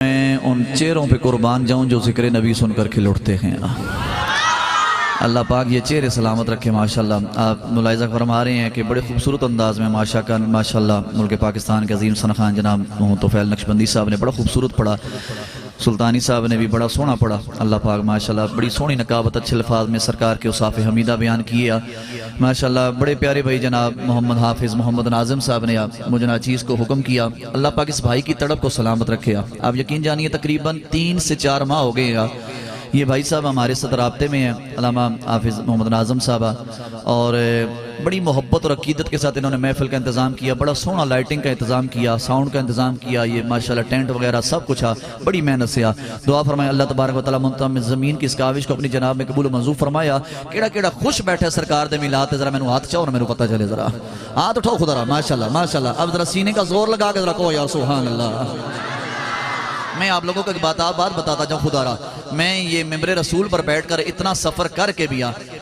میں ان چہروں پہ قربان جاؤں جو ذکر نبی سن کر کھل اٹھتے ہیں۔ اللہ پاک یہ چہرے سلامت رکھے ماشاءاللہ۔ آپ ملاحظہ فرما رہے ہیں کہ بڑے خوبصورت انداز میں ماشاءاللہ ملک پاکستان کے عظیم سنخان جناب توفیل نقشبندی صاحب نے بڑا خوبصورت پڑھا، سلطانی صاحب نے بھی بڑا سونا پڑھا۔ اللہ پاک ماشاءاللہ بڑی سونی نقابت اچھے الفاظ میں سرکار کے اوصاف حمیدہ بیان کیے۔ ماشاءاللہ بڑے پیارے بھائی جناب محمد حافظ محمد ناظم صاحب نے مجھے ناچیز کو حکم کیا۔ اللہ پاک اس بھائی کی تڑپ کو سلامت رکھے۔ آپ یقین جانیے تقریباً 3 سے 4 ماہ ہو گئے ہیں یہ بھائی صاحب ہمارے ساتھ رابطے میں ہیں، علامہ حافظ محمد ناظم صاحب، اور بڑی محبت اور عقیدت کے ساتھ انہوں نے محفل کا انتظام کیا، بڑا سونا لائٹنگ کا انتظام کیا، ساؤنڈ کا انتظام کیا، یہ ماشاءاللہ ٹینٹ وغیرہ سب کچھ بڑی محنت سے دعا فرمائے اللہ تبارک و تعالیٰ منتظم زمین کی اس کاوش کو اپنی جناب میں قبول و منظور فرمایا۔ کیڑا کیڑا خوش بیٹھے سرکار دے میلاد ذرا میں ہاتھ چاہو نا میرے پتہ چلے، ذرا ہاتھ اٹھاؤ خدا را ماشاءاللہ ماشاءاللہ۔ اب ذرا سینے کا زور لگا کے ذرا کہو یا سبحان اللہ۔ میں آپ لوگوں کو ایک بات بتاتا جاؤں خدا را، میں یہ ممبر رسول پر بیٹھ کر اتنا سفر کر کے بھی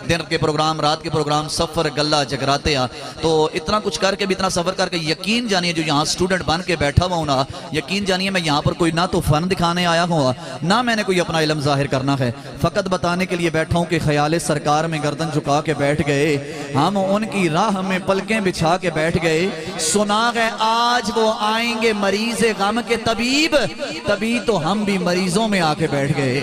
دن کے پروگرام رات کے پروگرام سفر گلہ جگراتے تو اتنا کچھ کر کے بھی اتنا سفر کر کے یقین جانیے جو یہاں سٹوڈنٹ بن کے بیٹھا ہوا ہوں نا، یقین جانیے میں یہاں پر کوئی نہ تو فن دکھانے آیا ہوں نہ میں نے کوئی اپنا علم ظاہر کرنا ہے، فقط بتانے کے لیے بیٹھا ہوں کہ خیال سرکار میں گردن جھکا کے بیٹھ گئے، ہم ان کی راہ میں پلکیں بچھا کے بیٹھ گئے، سنا گئے آج وہ آئیں گے مریض غم کے طبیب، تبھی تو ہم بھی مریضوں میں آ کے بیٹھ گئے۔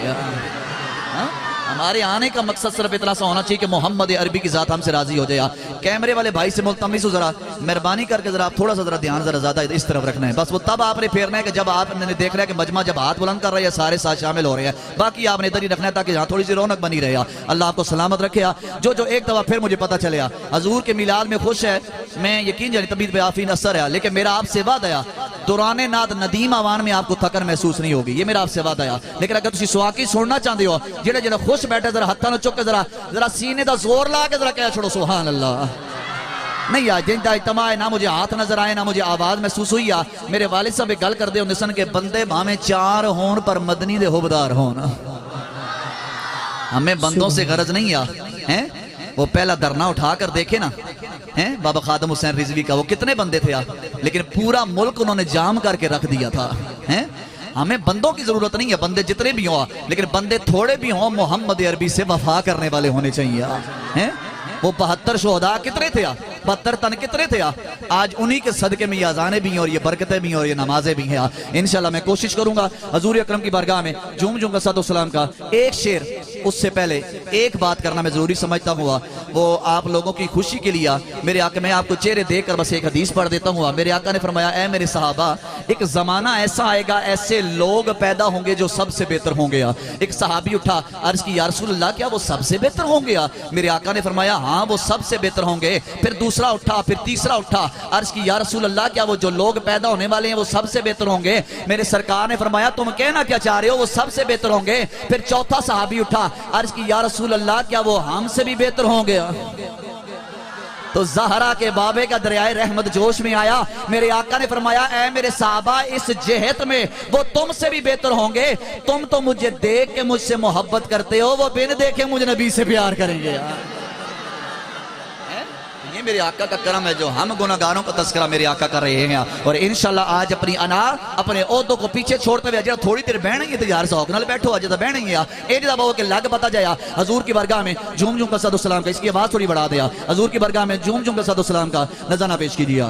ہمارے آنے کا مقصد صرف اتنا سا ہونا چاہیے کہ محمد عربی کی ذات ہم سے راضی ہو جائے۔ کیمرے والے بھائی سے ملتمس ہو ذرا مہربانی کر کے ذرا آپ تھوڑا سا ذرا دھیان ذرا زیادہ اس طرف رکھنا ہے، بس وہ تب آپ نے پھیرنا ہے کہ جب آپ نے دیکھ رہا ہے کہ مجمع جب ہاتھ بلند کر رہے ہیں سارے ساتھ شامل ہو رہے ہیں، باقی آپ نے ادھر ہی رکھنا ہے تاکہ یہاں تھوڑی سی رونق بنی رہے۔ اللہ آپ کو سلامت رکھے۔ جو ایک دفعہ پھر مجھے پتہ چلے حضور کے میلاد میں خوش ہے، میں یقین جانی طبیعت پہ آفین اثر ہے، لیکن میرا آپ سے وعدہ ہے دوران ناد ندیم آوان میں آپ کو تھکن محسوس نہیں ہوگی، یہ میرا آپ سے وعدہ ہے۔ لیکن اگر تسی سواقی سننا چاہتے ہو جڑے خوش بیٹھے ذرا ہتھاں نوں چک کے ذرا سینے دا زور لا کے ذرا کہہ چھوڑو سبحان اللہ۔ نہیں جن دا اجتماع ہے نہ مجھے ہاتھ نظر آئے نہ مجھے آواز محسوس ہوئی۔ میرے والد صاحب ایک گل کر دے نسن کے بندے بھامیں 4 ہون پر مدنی دے حبدار ہون، ہمیں بندوں سے غرض نہیں ہے۔ وہ پہلا درنا اٹھا کر دیکھے نا بابا خادم حسین رضوی کا، وہ کتنے بندے تھے لیکن پورا ملک انہوں نے جام کر کے رکھ دیا تھا۔ ہمیں بندوں کی ضرورت نہیں ہے، بندے جتنے بھی ہوں لیکن بندے تھوڑے بھی ہوں محمد عربی سے وفا کرنے والے ہونے چاہیے۔ وہ 72 شہداء کتنے تھے 72 تن کتنے تھے آج انہی کے صدقے میں یہ اذانیں بھی ہیں اور یہ برکتیں بھی ہیں اور یہ نمازیں بھی ہیں۔ انشاءاللہ میں کوشش کروں گا حضور اکرم کی بارگاہ میں جھوم کا صد والسلام کا ایک شعر، اس سے پہلے ایک بات کرنا میں ضروری سمجھتا ہوں، وہ آپ لوگوں کی خوشی کے لیے میرے آقا، میں آپ کو چہرے دیکھ کر بس ایک حدیث پڑھ دیتا ہوں۔ میرے آقا نے فرمایا اے میرے صحابہ، ایک زمانہ ایسا آئے گا ایسے لوگ پیدا ہوں گے جو سب سے بہتر ہوں گے۔ ایک صحابی اٹھا عرض کی یا رسول اللہ کیا وہ سب سے بہتر ہوں گے؟ میرے آقا نے فرمایا ہاں وہ سب سے بہتر ہوں گے۔ پھر دوسرا اٹھا، پھر تیسرا اٹھا، عرض کی یا رسول اللہ کیا وہ جو لوگ پیدا ہونے والے ہیں وہ سب سے بہتر ہوں گے؟ میرے سرکار نے فرمایا تم کہنا کیا چاہ رہے ہو، وہ سب سے بہتر ہوں گے۔ پھر چوتھا صحابی اٹھا، عرض کی یا رسول اللہ کیا وہ ہم سے بھی بہتر ہوں گے؟ تو زہرا کے بابے کا دریائے رحمت جوش میں آیا۔ میرے آقا نے فرمایا اے میرے صحابہ اس جہت میں وہ تم سے بھی بہتر ہوں گے، تم تو مجھے دیکھ کے مجھ سے محبت کرتے ہو، وہ بن دیکھے مجھے نبی سے پیار کریں گے۔ یہ میرے آقا کا کرم ہے جو ہم گناہگاروں کا تذکرہ میرے آقا کر رہے ہیں، اور انشاءاللہ آج اپنی انا اپنے عہدوں کو پیچھے چھوڑتے ہوئے جب تھوڑی دیر بہنا ہی ہے تو یار ذوق نال بیٹھو، اج تو بہنا ہی ہے اے جدا باو کہ لگ پتا جایا حضور کی بارگاہ میں جھوم کا صد والسلام کا، اس کی آواز تھوڑی بڑھا دیا، حضور کی بارگاہ میں جھوم کا صد والسلام کا نذرانہ پیش کیجیے۔